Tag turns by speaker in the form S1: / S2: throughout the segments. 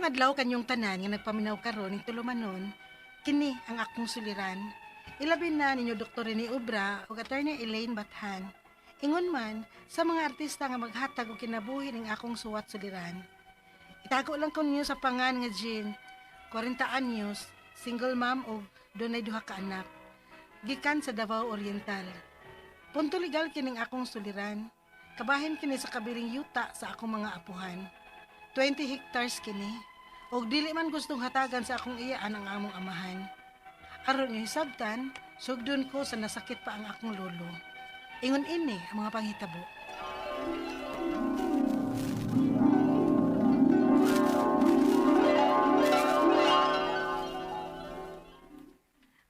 S1: adlaw kanyong tanan nga nagpaminaw karon ning tulumanon, kini ang akong suliran. Ilabi na ninyo Dr. Rene Obra ug Attorney Elaine Bathan. Ingon man sa mga artista nga maghatag og kinabuhi ning akong suwat suliran. Itago lang ko ninyo sa pangan nga Jean, 40 anyos, single mom ug dunay duha ka anak. Gikan sa Davao Oriental. Punto legal kining akong suliran. Kabahin kini sa kabiring yuta sa akong mga apuhan. 20 hectares kini. Og dili man gustong hatagan sa akong iyaan ang among amahan. Aron nga hisabtan, sugdon ko sa nasakit pa ang akong lolo. Ingon ini ang mga panghitabo.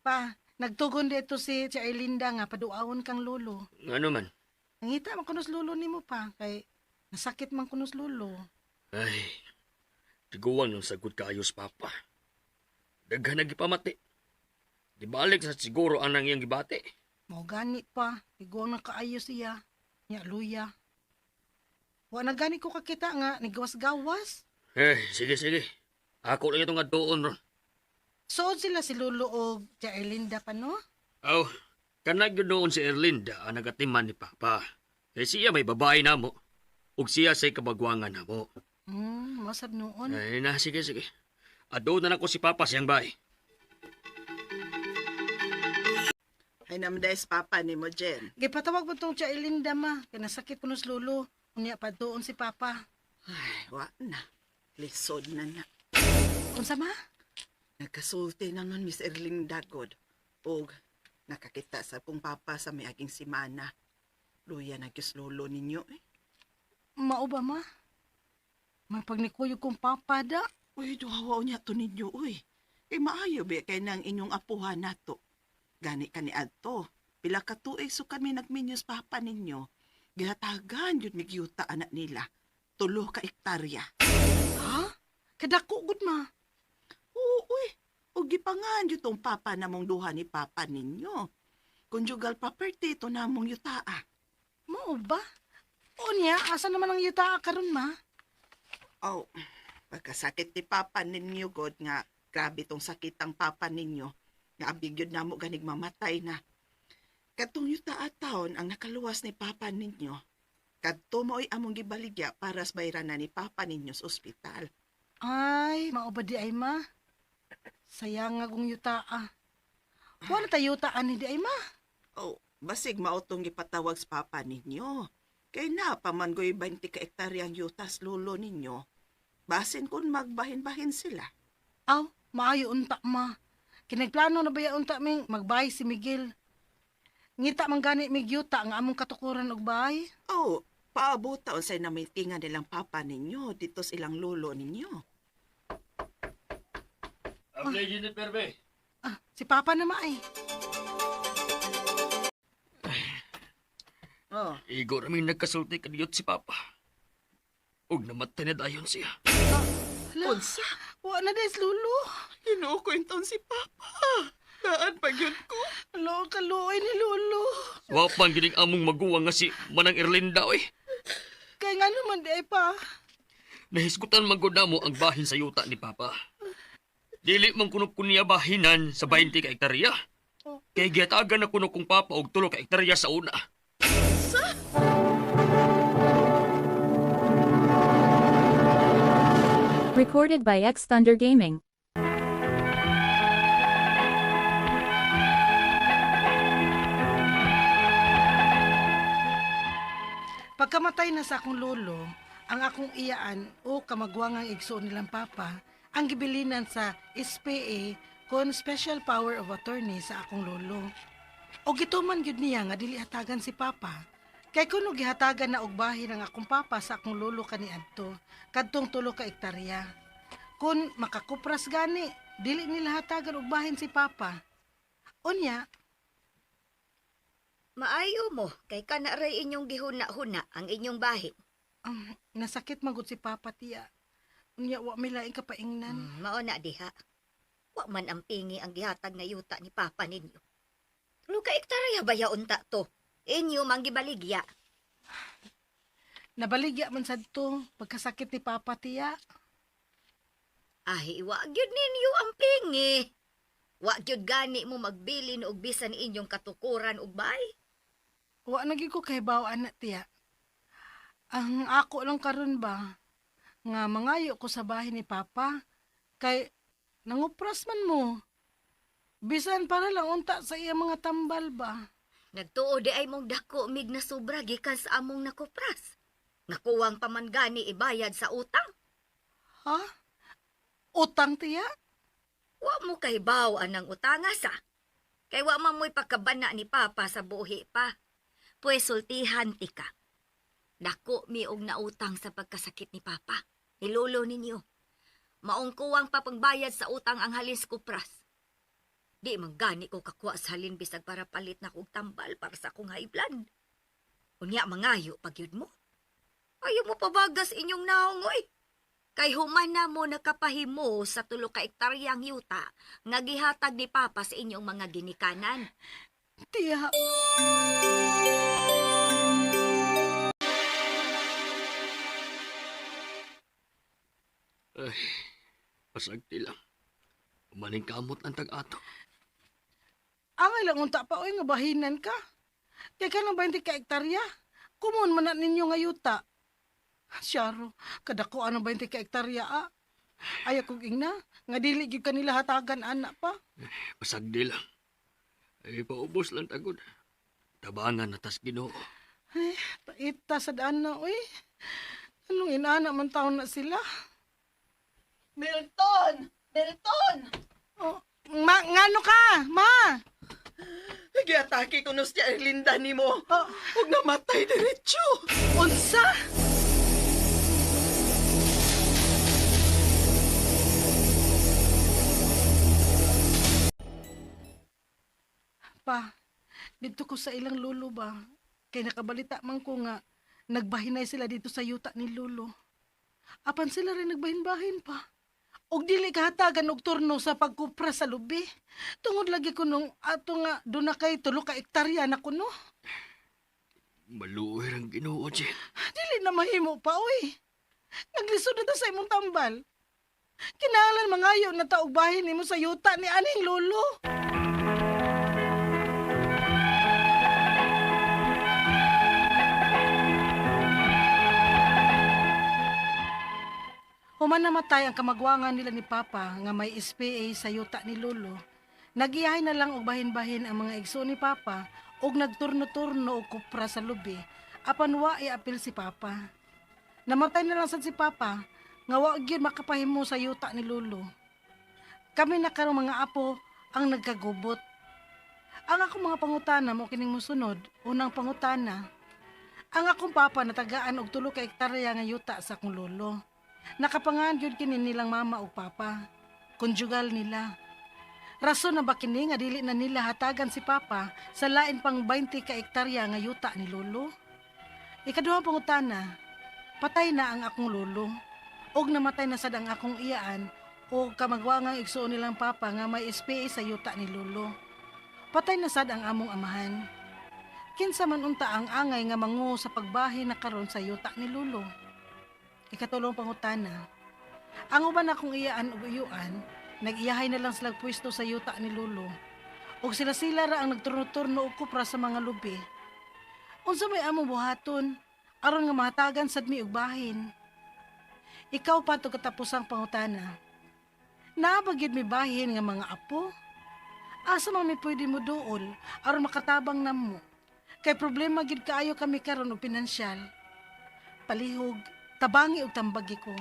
S1: Pa, nagtugon dito si Erlinda nga paduawon kang lolo.
S2: Ano man?
S1: Nangita man kunos lolo nimo pa kay nasakit man kunos lolo.
S2: Ay, tiguan ng sagot kaayos, Papa. Daghan na gipamati. Dibalik sa siguro ang nangyang gibati.
S1: Mao gani pa, iguang na kaayo siya. Nya luya. Wa na gani ko kakita nga nigawas-gawas.
S2: Sige. Ako lang itong adtoon ron.
S1: Sood sila si Lolo og Tia Erlinda pa no?
S2: Aw, kanag yun noon si Erlinda ang nagatiman ni Papa. Kaya siya may babae na mo. Ug siya say kabagwangan na mo.
S1: Masab noon.
S2: Ay na, sige. Ado na ko si Papa siyang bahay.
S3: Ay namdayas papa ni mo, Jen.
S1: Gipatawag mo tong Tia Erlinda ma, kay nasakit kunos Lolo. Unya pa doon si Papa.
S3: Ay, wa na. Lisod na na.
S1: Unsa ma?
S3: Nagkasulti na nun, Miss Erlinda God. Og, nakakita sa kong papa sa may aging simana. Luya na lolo ninyo eh.
S1: Mao ba ma? May pagnikuyog kong Papa da.
S3: Uy, duhawa niya to ninyo, uy. Kay maayo be kay nang inyong apuhan nato. Gani ka ni Adto. Pila ka tuig so kami nagminyos papa ninyo. Gihatagan yun migyuta anak nila. 3 ka ektarya.
S1: Ha? Kadako gud ma.
S3: Oo, uy. O gipangan yun tong papa namong duha ni papa ninyo. Conjugal property to namong yutaa.
S1: Mao ba? Unya, asa naman ang yuta karon ma?
S3: Oh, pagkasakit ni papa ninyo, God, nga grabe tong sakit ang papa ninyo. Nga abigyod na mo ganig mamatay na. Katong yutaa taon ang nakaluwas ni papa ninyo. Kadto mo'y among gibaligya para sa bayrana ni papa ninyo sa ospital.
S1: Ay, mao ba di ay ma? Sayang nga kung yuta. Wala tayo yutaan ni di ay ma.
S3: Oh, basig maotong gipatawag sa papa ninyo. Kay na, pamangoy 20 ka ektaryang yutas lolo ninyo. Basin kung magbahin-bahin sila.
S1: Aw, maayo unta ma. Kinagplano na ba ya unta ming magbahay si Miguel? Ngita man gani mig yuta nga among katukuran og bahay.
S3: Oh, paabot taon say na may tinga nilang papa ninyo dito sa ilang lolo ninyo.
S2: Ablay Jennifer, be.
S1: Si Papa na ma ay.
S3: Oh,
S2: Igo raming nagkasulti kaniyot si Papa. Ug namatay na dayon siya.
S1: Hala,
S3: unsa?
S1: wa na des lulo.
S3: Hinukwinton si papa. Daan pa yun ko.
S1: Alo, kaluoy ni lulo.
S2: Wapang gining among maguwang nga si Manang Erlinda, oy.
S1: Kaya nga naman di ay pa.
S2: Nahiskutan man gud namo ang bahin sa yuta ni Papa. Dili man kuno niya bahinan sa 20 ka ektarya. Kay giyatagan na kuno kong Papa og 3 ka ektarya sa una.
S4: Recorded by X Thunder Gaming.
S1: Pagkamatay na sa akong lolo, ang akong iyaan o kamagwangang igsoon nilang Papa, ang gibilinan sa SPA kon Special Power of Attorney sa akong lolo. O gituman gyud niya nga dili hatagan si Papa. Kay kuno gihatagan na og bahin ang akong Papa sa akong lolo kaniadto, kadtong 3 ka ektarya. Kun makakupras gani, dili nila hatagan og bahin si Papa. Unya,
S5: Maayo mo, kay kana ray inyong gihuna-huna ang inyong bahin.
S1: nasakit magud si Papa tiya. Unya wa may laing kapaingnan.
S5: Mao na diha. Wa man ang pingi ang gihatag nga yuta ni Papa ninyo. Luka ektarya ba yaon ta to? Inyo mang gibaligya.
S1: Nabaligya man sad to pagkasakit ni Papa tiya.
S5: Ay, wa gyud ninyo ang pingi. Wa gyud gani mo magbilin og bisan inyong katukuran og bay.
S1: Wa nagi ko kay bawaan na tiya. Ang ako lang karon ba nga mangayo ko sa bahay ni Papa kay nangupras man mo. Bisan para lang unta sa iya mga tambal ba.
S5: Nagtuo di ay mong dako mig na sobra gikan sa among nakupras. Nakuwang pa man gani ibayad sa utang.
S1: Ha? Utang tiya?
S5: Wa mo kay bawaan ang utanga sa. Kay wa man mo'y pagkabana ni Papa sa buhi pa. Pues sultihan ti ka. Dako mi og nautang sa pagkasakit ni Papa. Ni lolo ninyo. Maong kuwang pa pangbayad sa utang ang halin sa kupras. Di man gani ko kakuha sa halin bisag para palit na kong tambal para sa akong high blood. Unya mangayo pagyud mo. Ayaw mo pabagas inyong naongoy. Kay human na mo nakapahimo sa 3 ka ektaryang yuta nga gihatag ni Papa sa inyong mga ginikanan.
S1: Tiya.
S2: Ay, pasagti lang. Umaling kamot ang tag-ato.
S1: Angay lang unta pa oy nga bahinan ka. Kay ka nang 20 ka ektarya. Kumun man na ninyo nga yuta. Syaro, kadako ano 20 ka ektarya Ay akong ingna, nga dili gyud kanila hatagan anak pa.
S2: Pasagdi lang. Ay, paubos lang tagod. Tabangan na tas Ginoo.
S1: Ay, paita sa daan na, uy. Anong inana man taon na sila?
S3: Milton! Milton!
S1: Oh, ngano ka, ma?
S3: Giatake ko no siya Erlinda ni mo.
S1: Oh,
S3: Huwag namatay diretso.
S1: unsa? Pa, dito ko sa ilang lolo ba? Kay nakabalita man ko nga, nagbahinay sila dito sa yuta ni lolo. Apan sila rin nagbahin-bahin pa. Og dili kahatagan og turno sa pagkupra sa lubi. Tungod lagi ko nung ato nga doon na kay 3 ka ektarya na kuno.
S2: Maluoy ang Ginoo, Jen.
S1: Dili na mahimo pa, uy. Naglisod na ta sa imong tambal. Kinahanglan mangayo na ta og bahin nimo sa yuta ni aning lolo. Human namatay ang kamagwangan nila ni Papa nga may SPA sa yuta ni Lolo. Nagiyahay na lang og bahin-bahin ang mga igsoon ni Papa og nagturno-turno og kupra sa lubi apan wa i-apil si Papa. Namatay na lang sad si Papa nga wa gyud makapahimo sa yuta ni Lolo. Kami na karong mga apo ang nagkagubot. Ang akong mga pangutana mo kining mosunod. Unang pangutana. Ang akong papa natagaan og 3 ka ektarya nga yuta sa akong lolo. Nakapangan yun kini nilang mama o papa. Konjugal nila. Rason na ba kini nga dili na nila hatagan si papa sa lain pang 20 ka ektarya nga yuta ni lolo? Ikaduhang pangutana, patay na ang akong lolo. Og namatay na sad ang akong iyaan o kamagwangang igsuon nilang papa nga may SPA sa yuta ni lolo. Patay na sad ang among amahan. Kinsa man unta ang angay nga mangu sa pagbahi na karon sa yuta ni lolo? Ikatulong pangutana. Ang uban akong iyaan ug uyuan, nag-iyahay na lang sila pwesto sa yuta ni lolo. Og sila-sila ra ang nagturno-turno og kupra sa mga lubi. Unsa may among buhaton aron nga mahatagan sad mi og bahin? Ikaw pa to katapusang pangutana. Naa ba gyud mi bahin nga mga apo? Asa man mi pwede mo duol aron makatabang namo? Kay problema gyud kaayo kami karon og pinansyal. Palihog, tabangi og tambagi ko.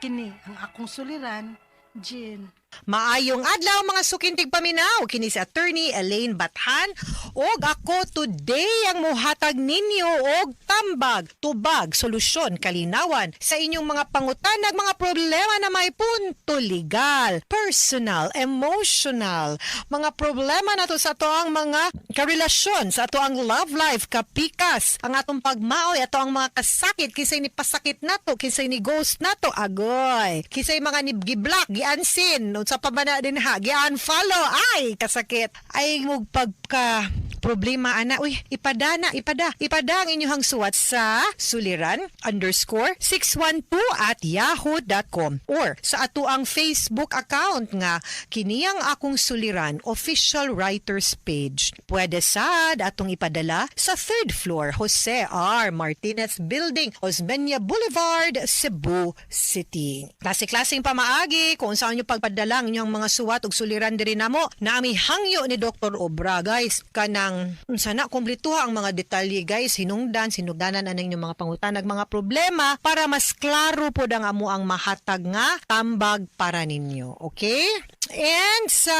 S1: Kini ang akong suliran, Jean.
S6: Maayong adlaw mga sukintig paminaw, kini si Attorney Elaine Bathan og ako today ang mohatag ninyo og tambag, tubag, solusyon, kalinawan sa inyong mga pangutanag, mga problema na may punto legal, personal, emotional, mga problema nato sa ato ang mga karelasyon, sa ato ang love life, kapikas, ang atong pagmaoy, ato ang mga kasakit, kisay ni pasakit nato, kisay ni ghost nato, agoy, kisay mga ni gi-block, gi-unseen, sa pabana din ha, gi-unfollow, ay, kasakit. Ay, pagka problema ana, uy, ipada ang inyong suwat sa suliran_612@yahoo.com or sa ato ang Facebook account nga Kiniyang Akong Suliran Official Writers Page. Pwede sad atong ipadala sa 3rd floor Jose R. Martinez Building, Osmeña Boulevard, Cebu City. Klase-klaseng pamaagi kung saan nyo pagpadala ang inyong mga suwat ug suliran diri namo na ami hangyo ni Dr. Obra, guys. Kanang sana kumpletuha ang mga detalye, guys, sinugdanan ang inyong mga pangutanag, mga problema para mas klaro po ang amo ang mahatag nga tambag para ninyo. Okay? And sa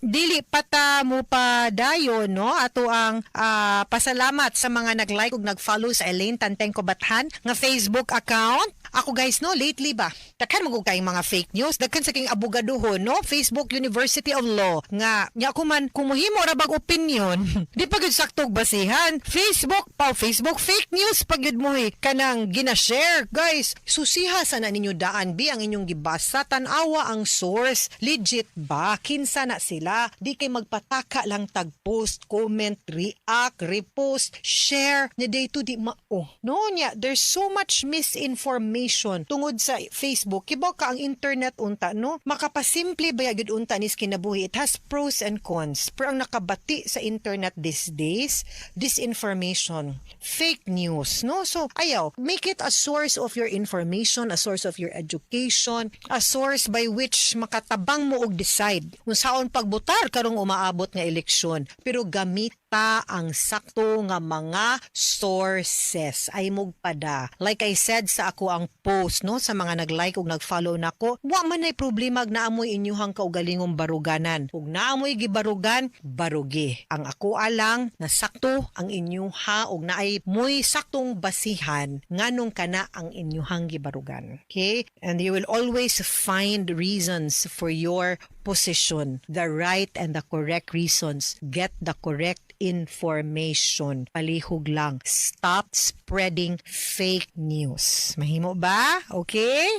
S6: dili pata mo pa dayo, no, ato ang pasalamat sa mga nag-like ug nag-follow sa Elaine Tantengco Bathan nga Facebook account. Ako, guys, no, lately ba daghan magug kay mga fake news, daghan sa king abogaduhon, no, Facebook University of Law nga nya ko man kung mohimo ra bag opinion di pa gyud saktog basihan. Facebook fake news pag gyud mo kanang gina-share, guys. Susiha sana ninyo daan bi ang inyong gibasa, tan-awa ang source, legit ba, kinsa na sila. Di kay magpataka lang tag post, comment, react, repost, share ni day to di mao. No nya, there's so much misinformation tungod sa Facebook. Kibaw ka ang internet unta, no? Makapasimple ba gyud unta nis kinabuhi. It has pros and cons. Pero ang nakabati sa internet these days, disinformation, fake news, no? So ayaw, make it a source of your information, a source of your education, a source by which makatabang mo og decide kung saon pagbutar karong umaabot nga eleksyon. Pero gamita ang sakto nga mga sources ay mugpada. Like I said sa ako ang post, no, sa mga nag-like ug nag-follow nako, wa man nay problema naamoy inyuhang kaugalingong baruganan. Ug naamoy gibarugan, barugi. Ang ako alang na sakto ang inyuha ug naay moy saktong basihan nganong kana ang inyuhang gibarugan. Okay? And you will always find reasons for your position, the right and the correct reasons. Get the correct information. Palihog lang. Stop spreading fake news. Mahimo ba? Okay?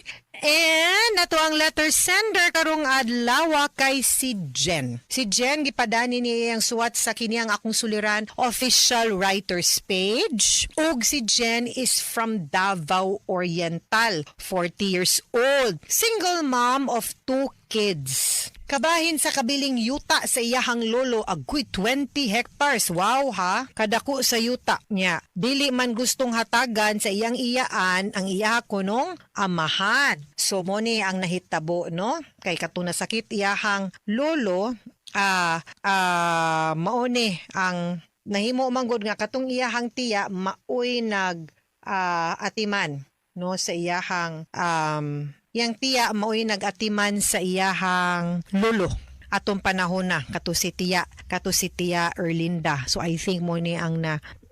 S6: And nato ang letter sender karong adlaw kay si Jen. Si Jen gipadani niya ang suwat sa Kiniyang Akong Suliran official writers page. Ug si Jen is from Davao Oriental, 40 years old, single mom of 2 kids. Kabahin sa kabiling yuta sa iyahang lolo, agoy 20 hectares. Wow ha, kadako sa yuta niya. Dili man gustong hatagan sa iyang iyaan ang iya konong amahan. So mo ni ang nahitabo, no? Kay katuna sakit iyahang lolo, mao ni ang nahimo manggod nga katong iyahang tiya maoy nag atiman, no, sa iyahang yang tiya maoy nagatiman sa iyahang lolo atong panahon na kato si tiya Erlinda. So I think mo ni ang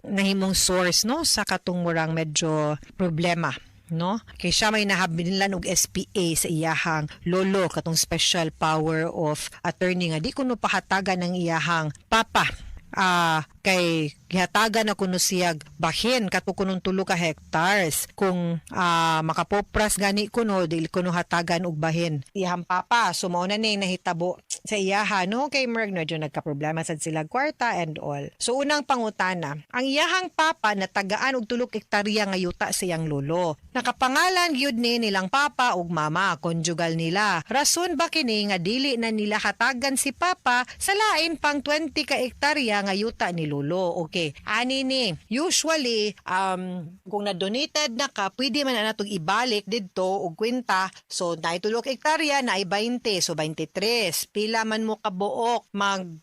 S6: nahimong source, no, sa katong murang medyo problema, no, kay siya may nahabilin og SPA sa iyahang lolo katong special power of attorney nga di kuno pahatagan ng iyahang papa. Kay gihatagan na kuno siyag bahin kato kunong 3 ka hectares kung makapopras gani kuno dili kuno hatagan og bahin iyang papa. So mao na ning nahitabo sa iyaha, no, kay merg na nagka-problema sad sila kwarta and all. So unang pangutana, ang iyahang papa natagaan og 3 hektarya nga yuta sa iyang lolo. Nakapangalan gyud ni nilang papa ug mama, conjugal nila. Rason ba kini nga dili na nila hatagan si papa sa lain pang 20 ka hektarya nga yuta ni lolo? Okay, ani ni usually kung na-donated na ka, pwede man na natong ibalik didto og kwenta. So naay 3 hektarya na ay 20, so 23. Pila man mo kabuok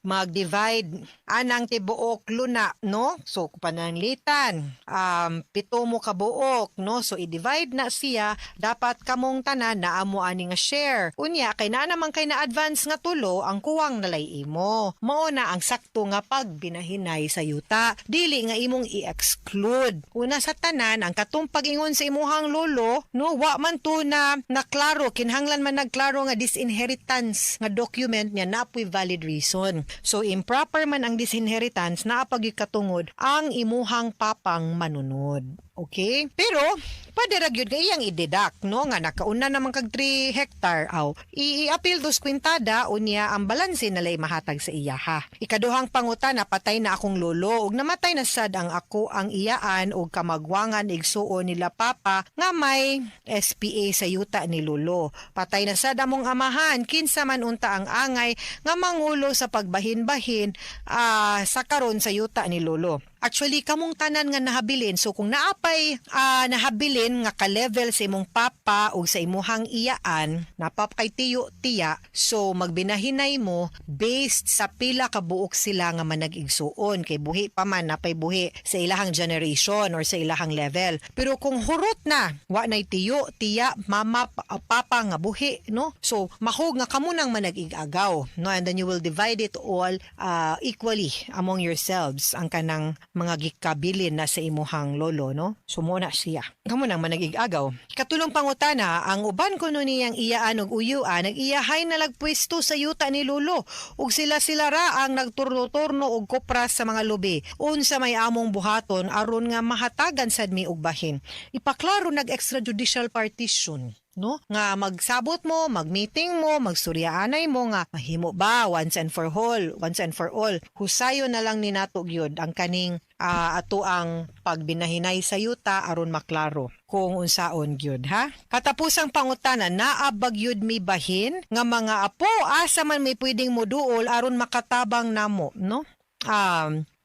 S6: mag-divide anang tibuok luna, no? So pananglitan 7 mo kabuok, no? So i-divide na siya, dapat kamong tanan na amo ani nga share. Unya kay na naman kay na advance nga tulo ang kuwang nalay imo. Mao na ang sakto nga pagbinahinay sa yuta. Dili nga imong i-exclude. Una sa tanan ang katong pag-ingon sa imuhang lolo, no, wa man to na klaro, kinhanglan man nagklaro nga disinheritance nga document niya na apoy valid reason. So improper man ang disinheritance na apag katungod ang imuhang papang manunod. Okay? Pero pwede ra gyud nga iyang i-deduct no nga nakauna naman kag 3 hectare aw i-appeal dos kwintada unya ang balanse nalay mahatag sa iya ha. Ikaduhang pangutana patay na akong lolo ug namatay na sad ang ako ang iyaan ug kamagwangan igsuon nila papa nga may SPA sa yuta ni lolo. Patay na sad among amahan kinsa man unta ang angay nga mangulo sa pagbahin-bahin sa karon sa yuta ni lolo. Actually, kamong tanan nga nahabilin. So, kung naapay nahabilin nga ka-level sa imong papa o sa imuhang iyaan, napap kay tiyo, tiya, so magbinahinay mo based sa pila ka buok sila nga manag-igsuon. Kay buhi pa man, napay buhi sa ilahang generation or sa ilahang level. Pero kung hurot na, wa na'y tiyo, tiya, mama, papa nga buhi, no? So, mahog nga kamo nang manag-igagaw, no? And then you will divide it all equally among yourselves, ang kanang mga gikabilin na sa imuhang lolo, no? Sumuna siya. Kamo nang managig-agaw. Katulong pangutana, ang uban ko no niyang iyaan og uyuan, nag-iyahay na lagpwesto sa yuta ni lolo. Ug sila ra ang nagturno-turno og kopras sa mga lubi. Unsa may among buhaton aron nga mahatagan sad mi og bahin. Ipaklaro nag-extrajudicial partition. No? Nga magsabot mo, magmeeting mo, magsuryaanay mo nga mahimo ba once and for all. Husayo na lang ni nato gyud ang kaning ato ang pagbinahinay sa yuta aron maklaro kung unsaon gyud ha. Katapusang pangutana, naabag gyud mi bahin nga mga apo asa man may pwedeng moduol aron makatabang namo, no?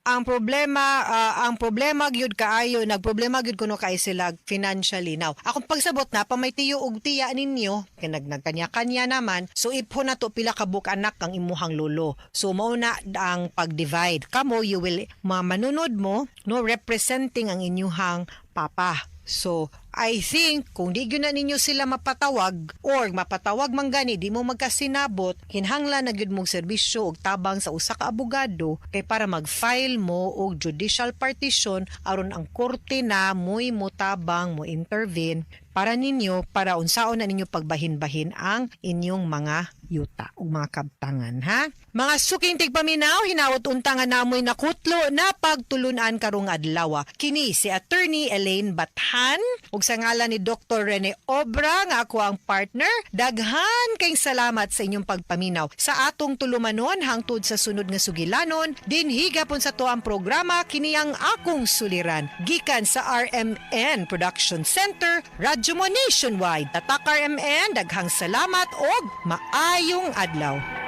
S6: Ang problema gyud kaayo, nagproblema gyud kuno kay sila financially. Now, akong pagsabot na pa may tiyo og tiya ninyo, kay nagkanya-kanya naman, so ipon na to pila ka buk anak ang imuhang lolo. So mao na ang pag-divide. Kamo you will manunod mo no representing ang inyuhang papa. So, I think kung di gyud na ninyo sila mapatawag or mapatawag man gani di mo magkasinabot, kinahanglan na gyud mong serbisyo og tabang sa usa ka abogado kay para mag-file mo og judicial partition aron ang korte na mo'y motabang mo intervene para ninyo para unsaon na ninyo pagbahin-bahin ang inyong mga yuta ug mga kabtangan ha. Mga suking tigpaminaw, hinawot unta nga namoy nakutlo na pagtulunan karong adlaw. Kini si Attorney Elaine Bathan ug sa ngalan ni Dr. Rene Obra nga ako ang partner. Daghan kay salamat sa inyong pagpaminaw sa atong tulumanon hangtod sa sunod nga sugilanon. Dinhi gapon sa to ang programa kini ang akong suliran gikan sa RMN Production Center, Radyo mo Nationwide. Tatak RMN, daghang salamat og maayong adlaw.